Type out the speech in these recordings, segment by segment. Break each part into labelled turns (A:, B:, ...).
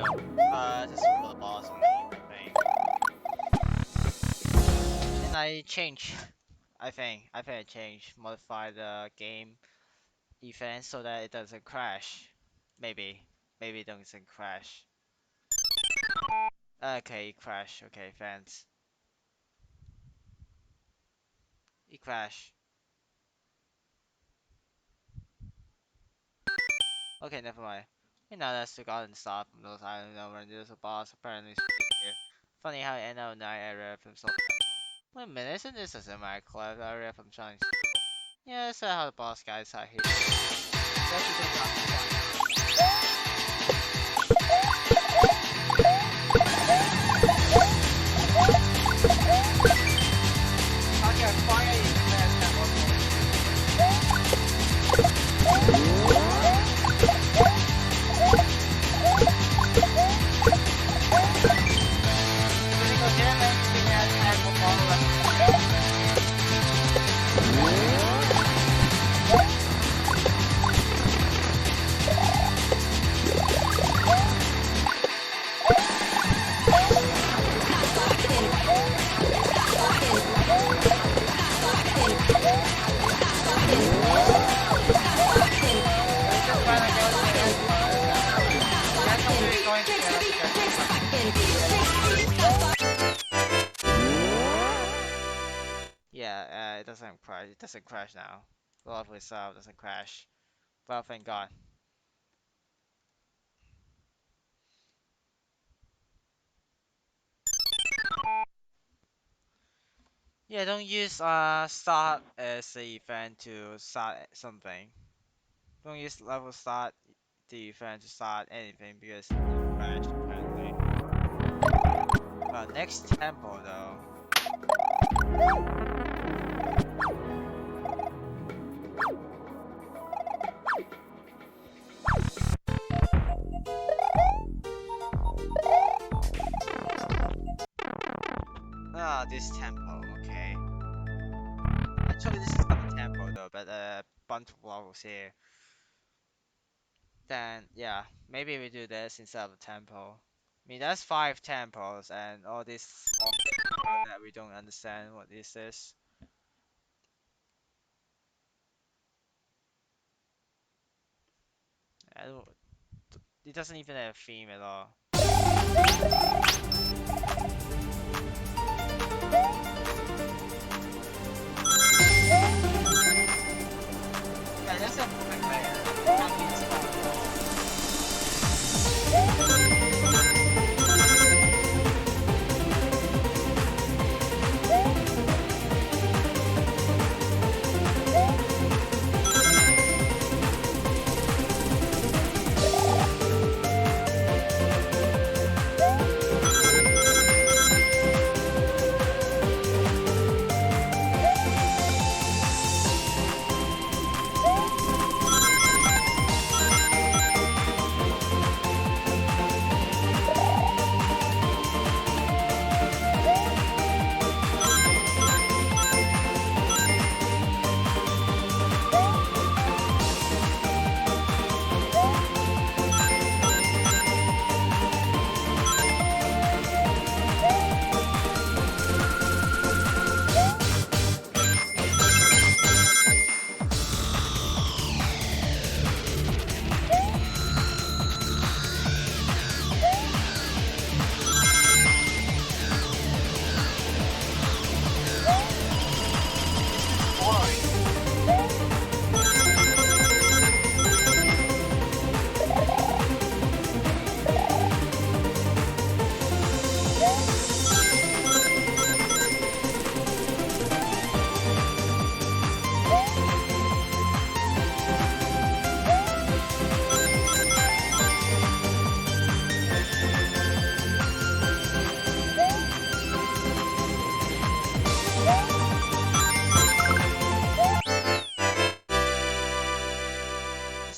A: Just for the boss only, I think. And I change. I think I change, modify the game event so that it doesn't crash. Maybe, maybe it doesn't crash. Okay, it crash. Okay, fans. It crash. Okay, never mind. You know that's the garden stop from those islands over and there's a boss apparently here. Funny how I know night area from so. Wait a minute, isn't this a semi-closed area from Chinese people? Yeah, that's how the boss guys are here. That's a good Okay, fire is the best Yeah, it doesn't crash. It doesn't crash now. Love itself doesn't crash. Well, thank God. Yeah, don't use start as the event to start something. Don't use level start the event to start anything because it will crash apparently. Well, next temple though. Ah, this temple. Okay. Actually, this is not a temple though, but a bunch of levels here. Then yeah, maybe we do this instead of a temple. I mean, that's 5 temples and all this small that we don't understand what this is. I don't, it doesn't even have a theme at all. Yeah, that's a perfect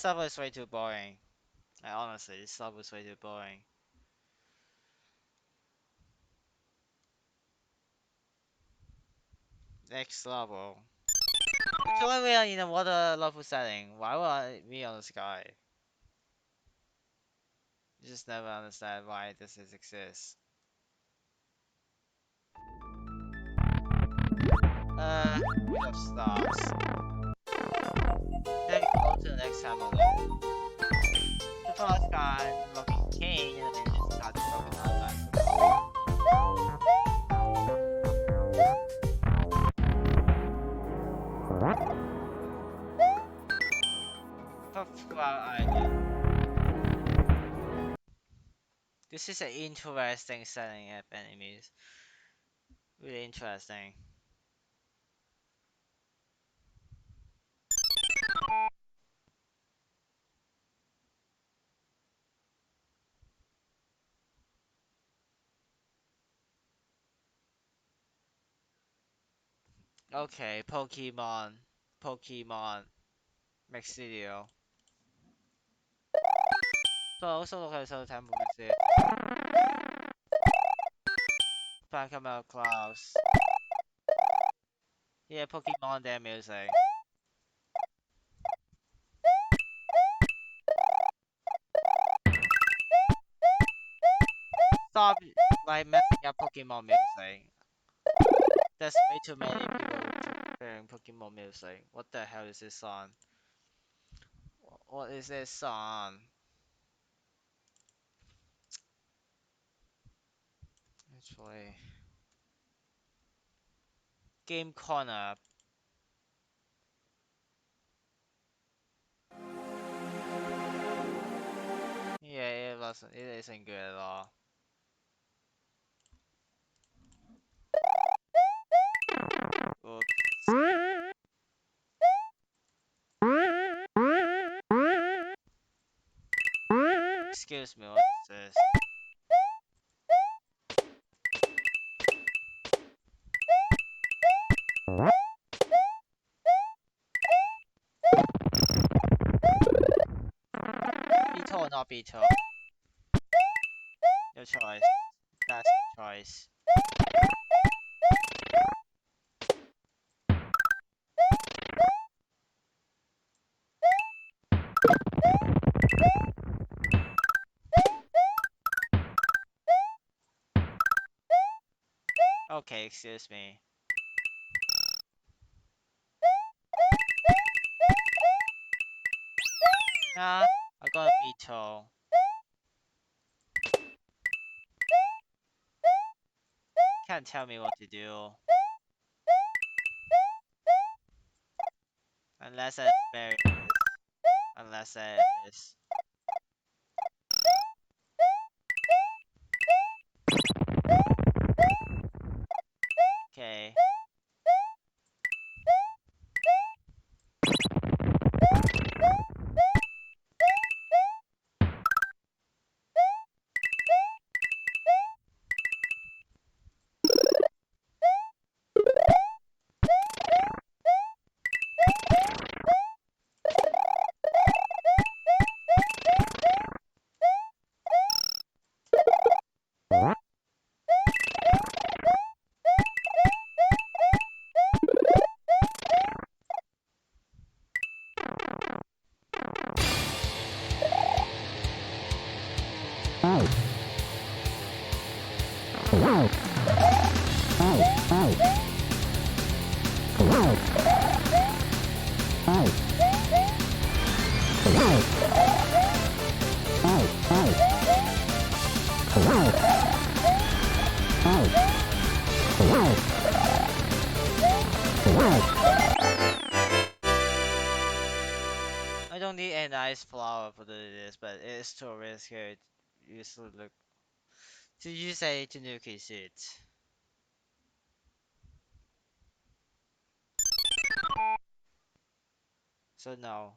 A: This level is way too boring. Honestly, this level is way too boring. Next level. Actually, we are in a water level setting. Why would I be on the sky? You just never understand why this is exists. We have stars. Then go to the next time alone. The first guy looking king and then just got the crocodile Puffcloud Island. This is an interesting setting of enemies. Really interesting. Okay, Pokemon, Maxilio. So also look at the temple we see. Phantom Clouds. Yeah, Pokemon their music. Stop like messing up Pokemon music. There's way too many people hearing Pokemon music. What the hell is this song? What is this song? Actually, Game Corner. Yeah, it wasn't. It isn't good at all. Oops. Excuse me. What is this? Beetle or not Beetle? Your choice. That's your choice. Okay, excuse me. Nah, I got a Beetle. Can't tell me what to do. Unless it's very unless it is. Okay. I don't need a nice flower for this, but it is too risky. You should look to use a Tanuki suit. So no.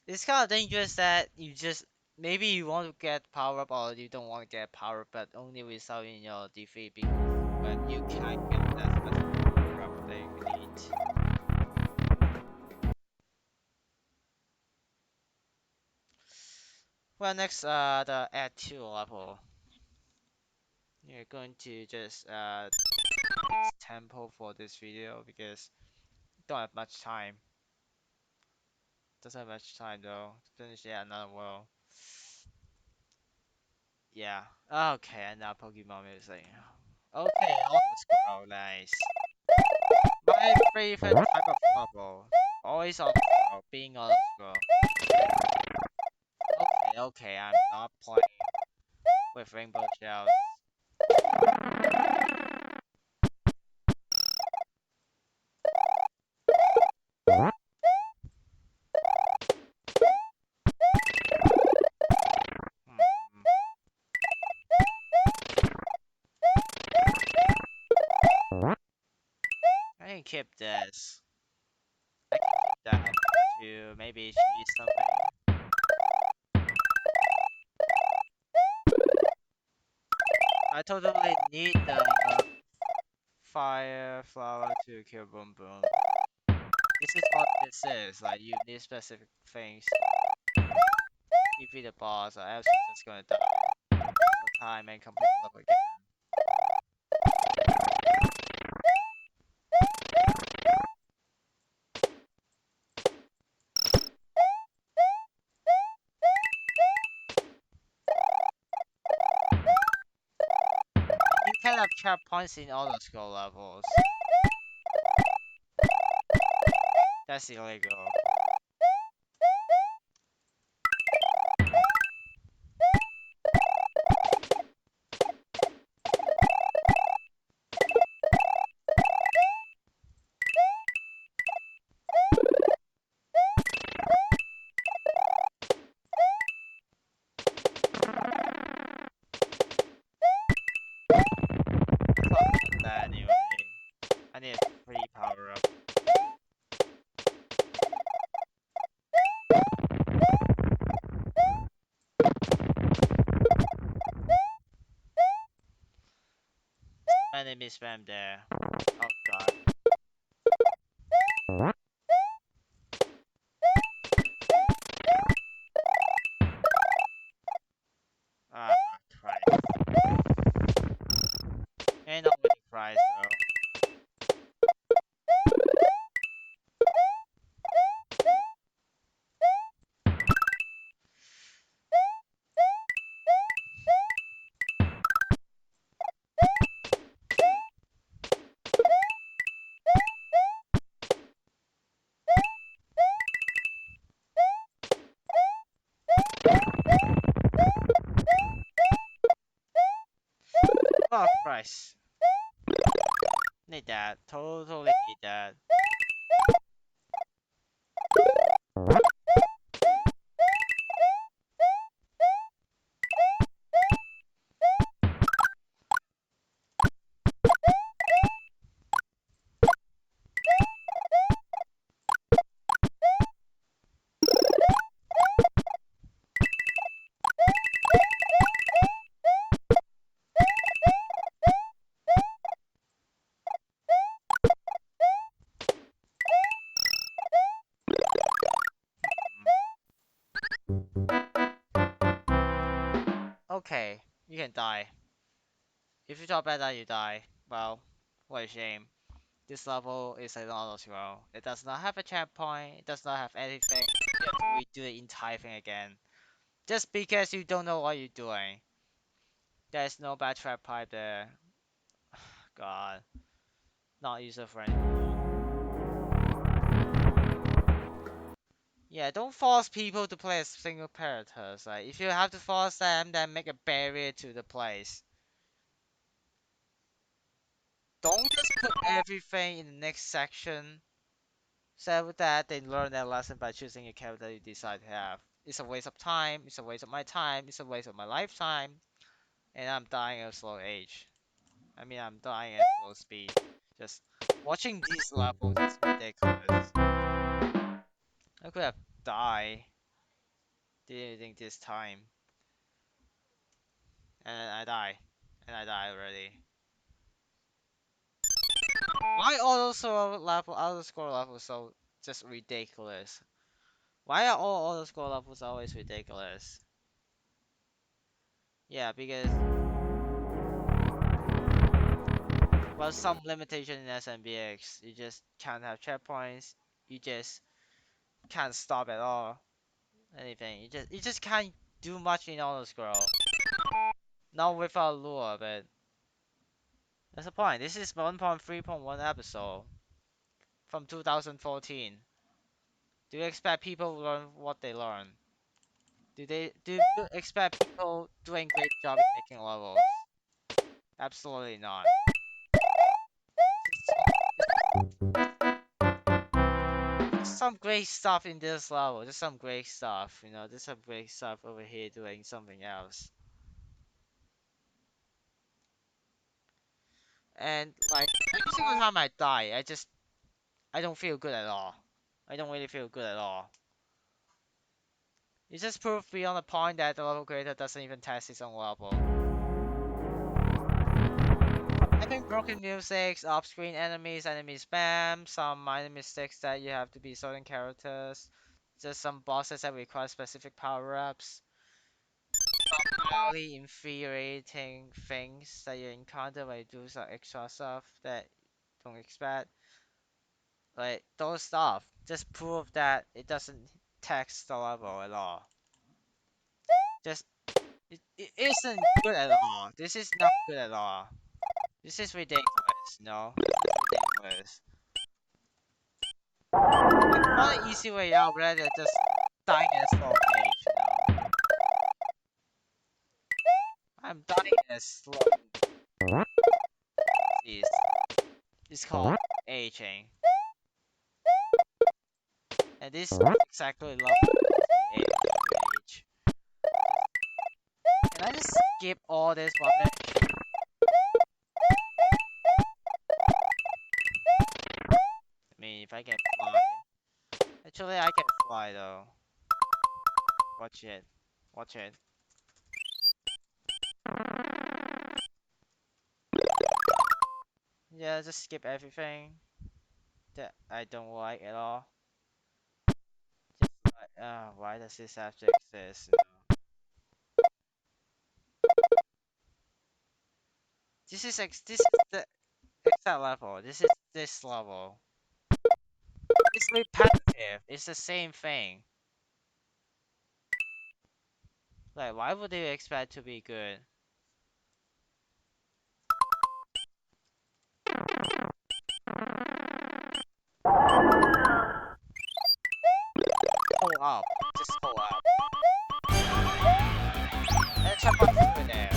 A: It's kind of dangerous that you just maybe you want to get power up or you don't want to get power up, but only without defeat because when you can't get that special power up that you need. Well, next the add 2 level. You're going to just fix tempo for this video because don't have much time. Doesn't have much time though to finish yet another world. Yeah. Okay, and now Pokemon music. Okay, auto scroll, nice. My favorite type of level. Always auto scroll, being auto scroll. Okay, okay, I'm not playing with rainbow shells. Hmm. I can keep this. I can keep that to maybe cheese something. I totally need the fire flower to kill Boom Boom. This is what this is. Like you need specific things to defeat the boss, or else you're just gonna die. So time and complete the level again. You can have checkpoints in all the skill levels. That's illegal. Fuck that anyway. I need a free power up. Enemy spam there. Oh god. Ah, Christ. Ain't no winning prize though. Oh Christ. Need that. Totally need that. Okay, you can die. If you drop that, you die. Well, what a shame. This level is an auto scroll. It does not have a checkpoint. It does not have anything. You have to redo the entire thing again. Just because you don't know what you're doing. There's no backtrack pipe there. God, not user friendly. Yeah, don't force people to play as single characters. Like, if you have to force them, then make a barrier to the place. Don't just put everything in the next section. So that they learn their lesson by choosing a character you decide to have. It's a waste of time. It's a waste of my time. It's a waste of my lifetime. And I'm dying at a slow age. I mean, I'm dying at slow speed. Just watching these levels is ridiculous. I could have died. Didn't think this time. And I die. And I die already. Why auto score level so just ridiculous? Why are all auto score levels always ridiculous? Yeah, because well, some limitation in SMBX. You just can't have checkpoints. You just can't stop at all. Anything. You just can't do much in auto scroll. Not without lure, but that's the point. This is 1.3.1 episode from 2014. Do you expect people to learn what they learn? Do you expect people doing great job in making levels? Absolutely not. Some great stuff in this level. There's some great stuff, you know. There's some great stuff over here doing something else. And like every single time I die, I don't feel good at all. I don't really feel good at all. It just proved beyond the point that the level creator doesn't even test his own level. I think broken music, off-screen enemies, enemy spam, some minor mistakes that you have to be certain characters, just some bosses that require specific power-ups, some really infuriating things that you encounter when you do some extra stuff that you don't expect. Like those stuff just prove that it doesn't text the level at all. Just it isn't good at all. This is not good at all. This is ridiculous, no? Ridiculous. It's not an easy way out rather than just dying in a slow age, you know? I'm dying in a slow disease. It's called aging. And this is exactly level age. Can I just skip all this weapon? I mean, if I can fly. Actually, I can fly though. Watch it. Watch it. Yeah, just skip everything that I don't like at all. Just like, why does this have to exist? You know? This is the exact level. This is this level. It's repetitive. It's the same thing. Like, why would they expect to be good? Pull up. Just pull up. Let's jump up through there.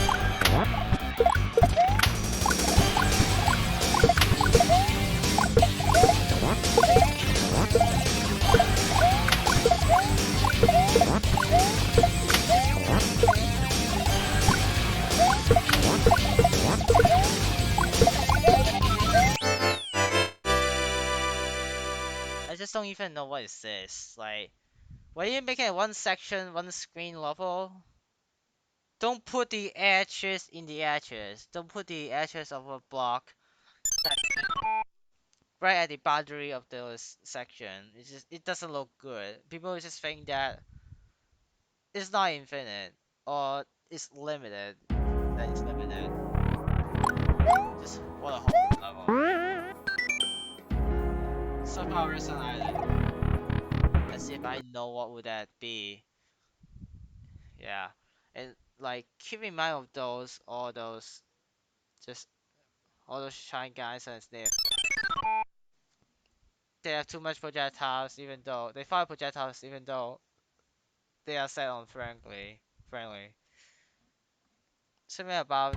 A: I just don't even know what is this. Like, why are you making it one section, one screen level? Don't put the edges in the edges. Don't put the edges of a block right at the boundary of the section. It doesn't look good. People just think that it's not infinite or it's limited. That it's limited. Just what a whole level. Somehow Resident Island. Let's see if I know what would that be. Yeah. And like keep in mind of those just all those shine guys and sniff. They have too much projectiles even though they fire projectiles even though they are set on friendly. Something about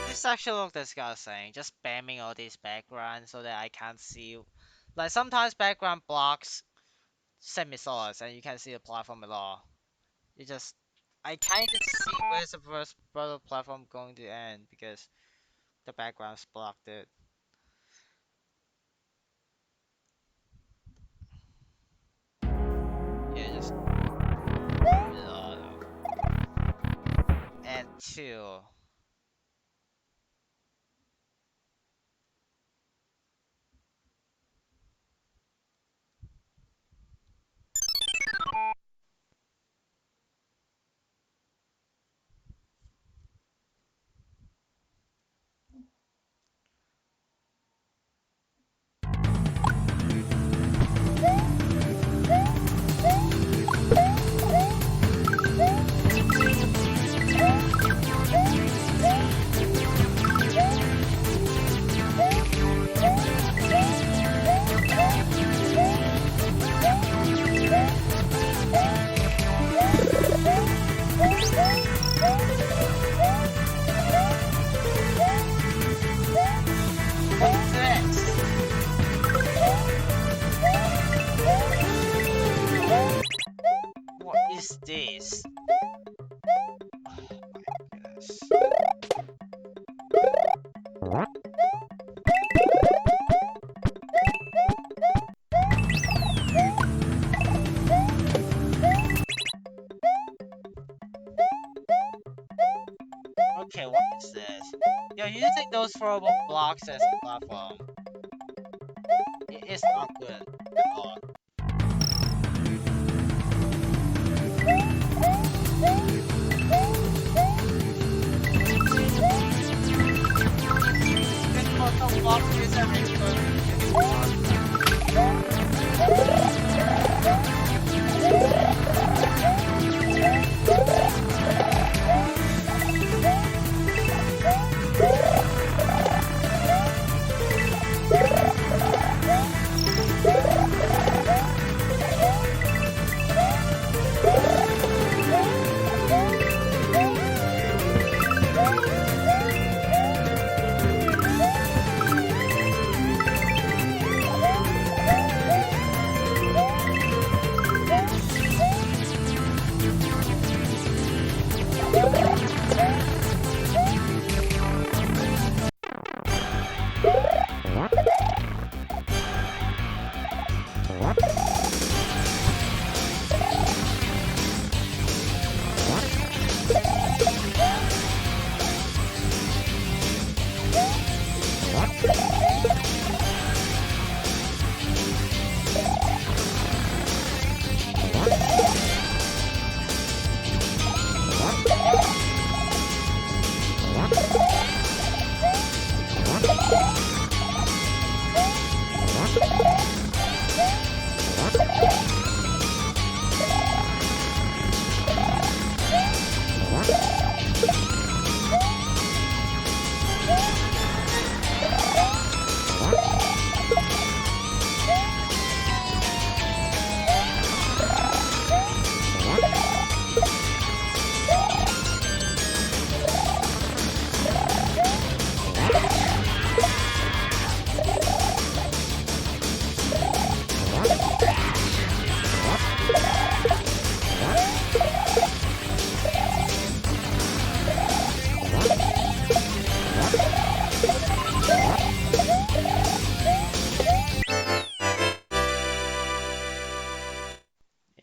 A: This actually looks disgusting. Just spamming all these backgrounds so that I can't see. Like sometimes background blocks semi-solids and you can't see the platform at all. You just I can't even see where's the first brother platform going to end because the background's blocked it. Yeah, just add two. What's this? What is this? Oh my goodness. Okay, what is this? You're using those throwable blocks as a platform. It's not good at all. Some blocks use a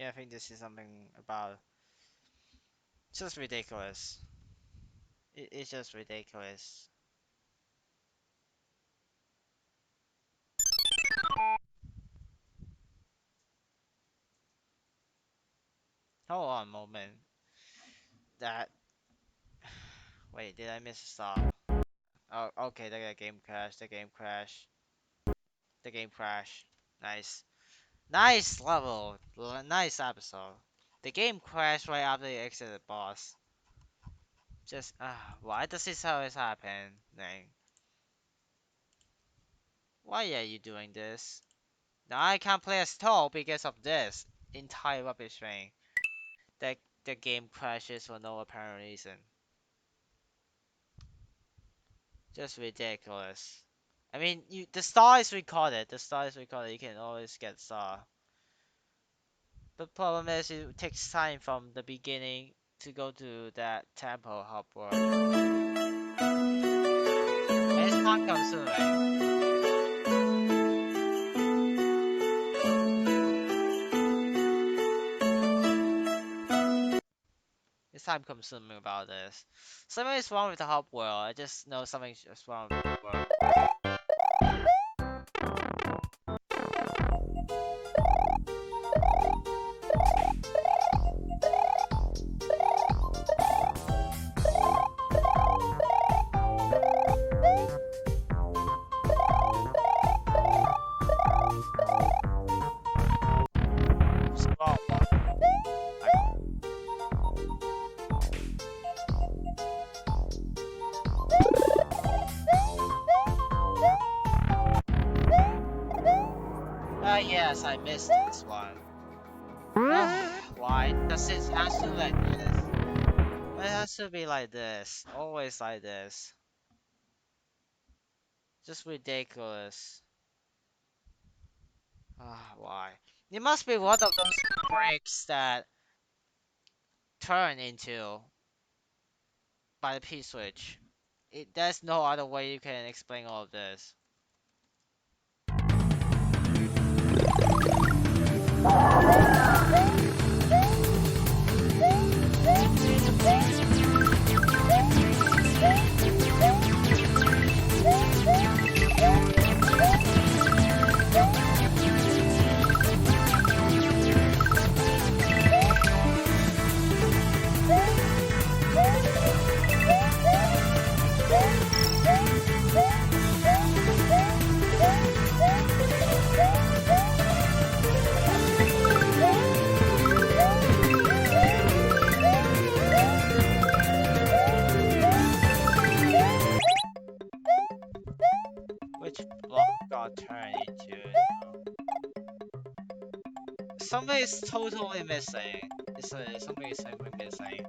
A: Yeah, I think this is something about just ridiculous. It's just ridiculous. Hold on a moment. That wait, did I miss a stop? Oh, okay, the game crashed. The game crashed. The game crashed. Nice, nice level. Nice episode. The game crashed right after you exit the boss. Just why does this always happen? Dang. Why are you doing this? Now I can't play as Toad because of this entire rubbish thing. That the game crashes for no apparent reason. Just ridiculous. I mean, the star is recorded. The star is recorded. You can always get star. The problem is it takes time from the beginning to go to that temple hub world. And it's time consuming. It's time consuming about this. Something is wrong with the hub world. I just know something's just wrong with the hub world. What's wrong? Yes, I missed this one. Why does it has to like this? It has to be like this. Always like this. Just ridiculous. Why? It must be one of those bricks that turn into by the P switch. There's no other way you can explain all of this. Which block got turned into? Something is totally missing. Something is simply missing.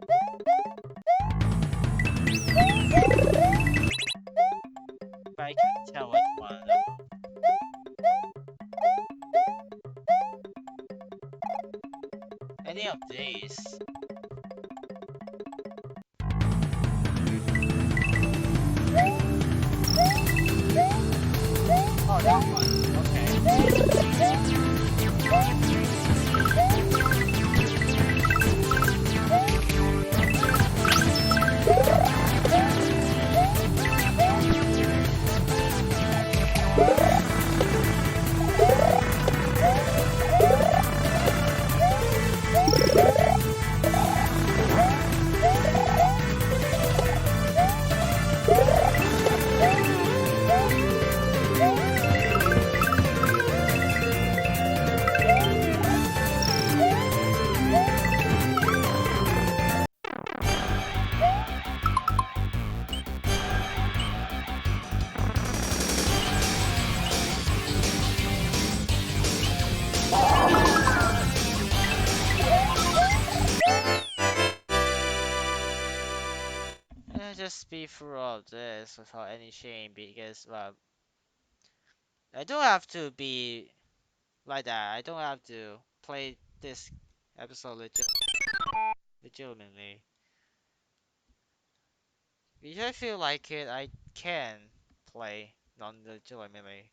A: But I can't tell which one though. Any of these? Oh, that one. Just speed through all of this without any shame because, well, I don't have to be like that. I don't have to play this episode legitimately. If I feel like it, I can play non-legitimately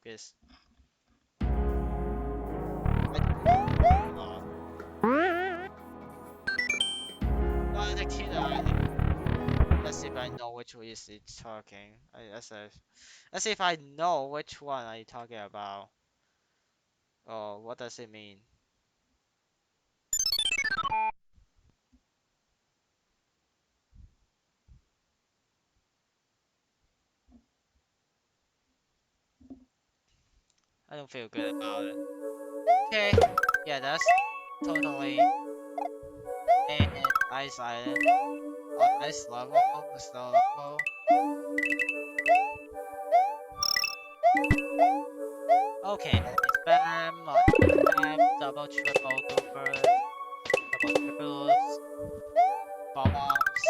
A: because I don't know. Let's see if I know which one is it talking. Let's see if I know which one are you talking about. Oh, what does it mean? I don't feel good about it. Okay, yeah, that's totally and Ice Island. Ice level, snow level. Okay, spam, spam, double, triple, goobers, double, triples, bombs.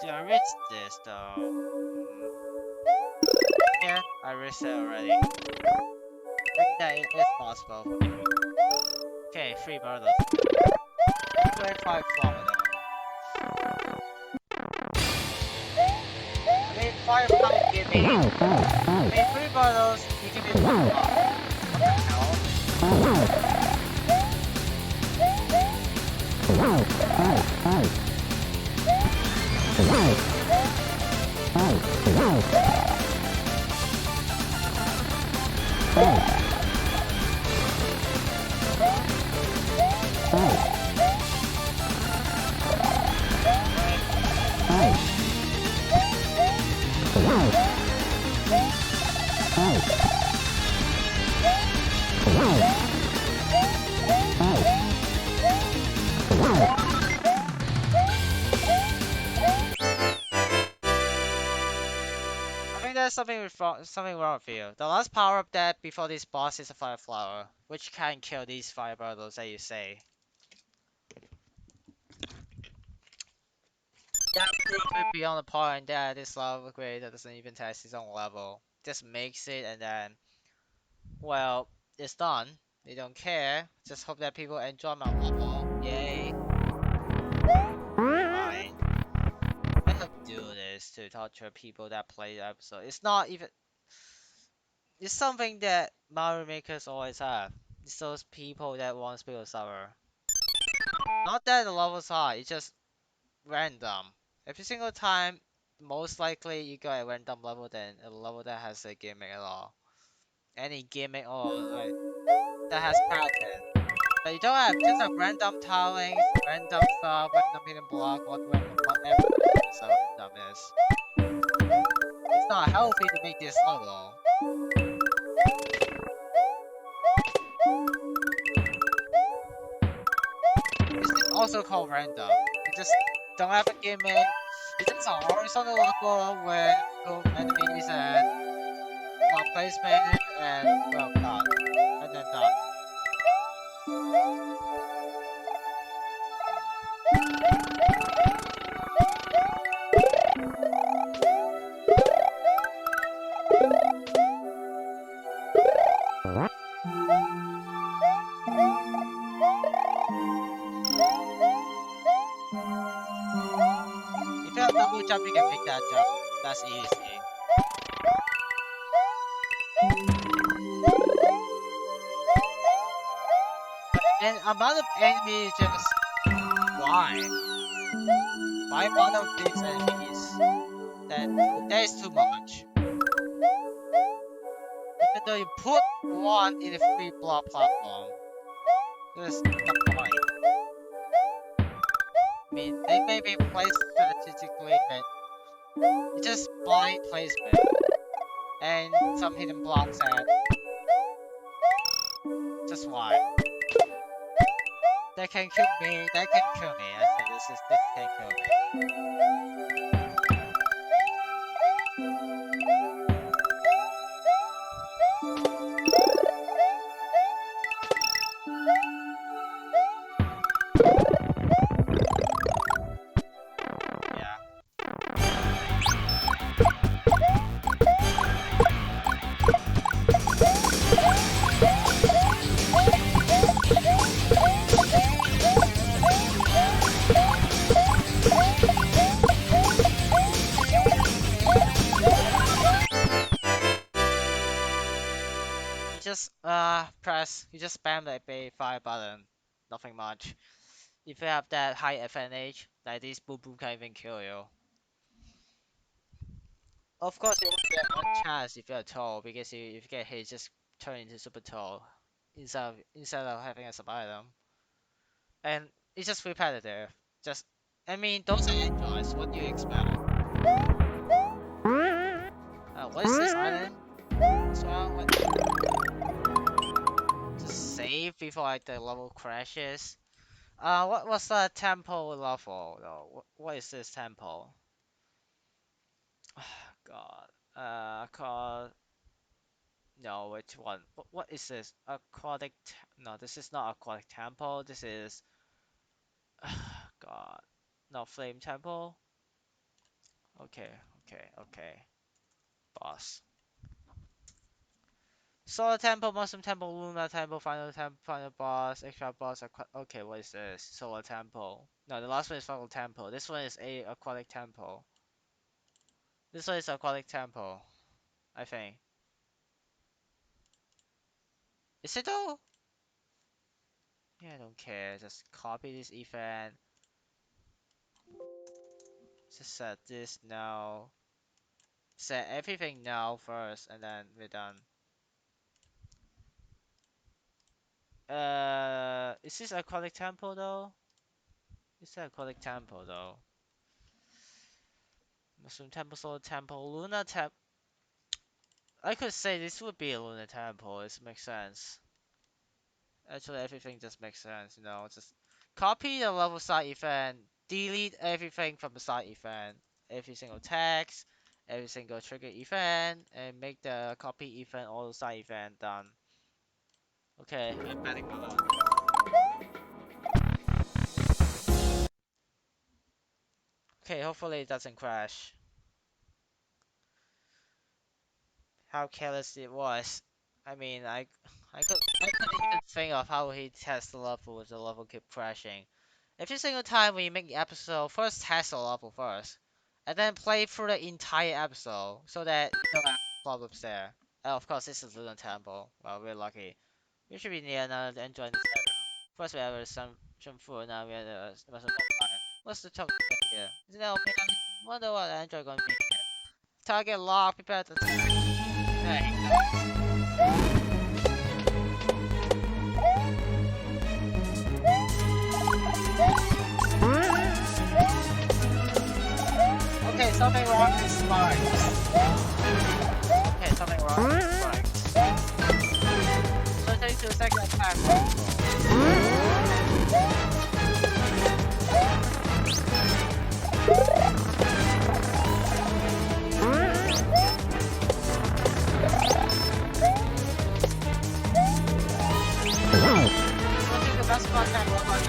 A: Did I reach this though? Yeah, I reached it already. I think that it is possible for me. Okay, 3 bottles. 25 flower though. I mean, firepower give me. I mean, 3 bottles, you give me 1 block. What the hell? I think there's something wrong with you. The last power up that before this boss is a fire flower, which can kill these fire bottles that you say. That could be on the point that this level upgrade that doesn't even test its own level. Just makes it and then, well, it's done. They don't care. Just hope that people enjoy my level. Yay. Fine. I have to do this to torture people that play the episode. It's not even. It's something that Mario makers always have. It's those people that want people to suffer. Not that the levels high, it's just random. Every single time, most likely you get a random level than a level that has a gimmick at all. Any gimmick or like that has pattern. But you don't have just have random tilings, random stuff, random hidden block, whatever so random is. It's not healthy to make this level. This is also called random. You just don't have a gimmick. It's just a horizontal level with cool enemies and block placement and well done. And then done. If you have double jump, you can make that jump. That's easy. And amount of enemies just why? Why amount of these enemies? That is too much. Even though you put one in a free block platform, there's the point. mean, they may be placed strategically, but it's just blind placement and some hidden blocks that just why. That can kill me. That can kill me. I said this can kill me. Yeah. You just spam the B fire button. Nothing much. If you have that high advantage, like this boom boom can even kill you. Of course, you only get one chance if you're tall, because if you get hit, just turn into super tall instead of having a sub item. And it's just repetitive. Just, I mean, those are androids. What do you expect? What is this island? What's wrong? What? Just save before like the level crashes. What was the temple level though? What is this temple? God. Called. No, which one? What is this? Aquatic. No, this is not aquatic temple. This is. God. No, flame temple. Okay, okay. Boss. Solar temple, mushroom temple, lunar temple, final boss, extra boss. Okay, what is this? Solar temple. No, the last one is final temple. This one is a aquatic temple. This one is aquatic temple, I think. Is it though? Yeah, I don't care. Just copy this event. Just set this now. Set everything now first, and then we're done. Is this aquatic temple though? Is that aquatic temple though? Mushroom temple, solar temple, lunar temple. I could say this would be a lunar temple. It makes sense. Actually, everything just makes sense. Just copy the level side event, delete everything from the side event, every single text, every single trigger event, and make the copy event all the side event done. Okay, I'm betting on. Okay, hopefully it doesn't crash. How careless it was. I mean, I couldn't even think of how he tests the level with the level keep crashing. Every single time when you make the episode, first test the level first, and then play through the entire episode so that you don't have problems there. And of course, this is Lunar Temple. Well, we're lucky. We should be near now to enjoy this area. First we have some food, now we have some fire. What's the chocolate here? Isn't that okay? Wonder what Android gonna be here. Target lock, prepare to attack. Okay, something wrong with spikes. Okay, something wrong with spikes. So 32 second attack. Looking the best contact robot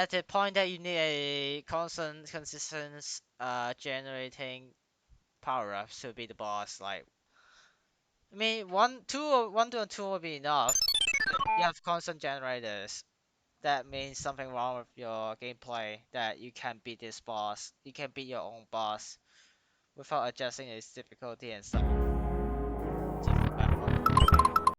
A: at the point that you need a consistent generating power-ups to be the boss, like I mean one, two, and two would be enough. You have constant generators. That means something wrong with your gameplay. That you can beat this boss. You can beat your own boss without adjusting its difficulty and stuff.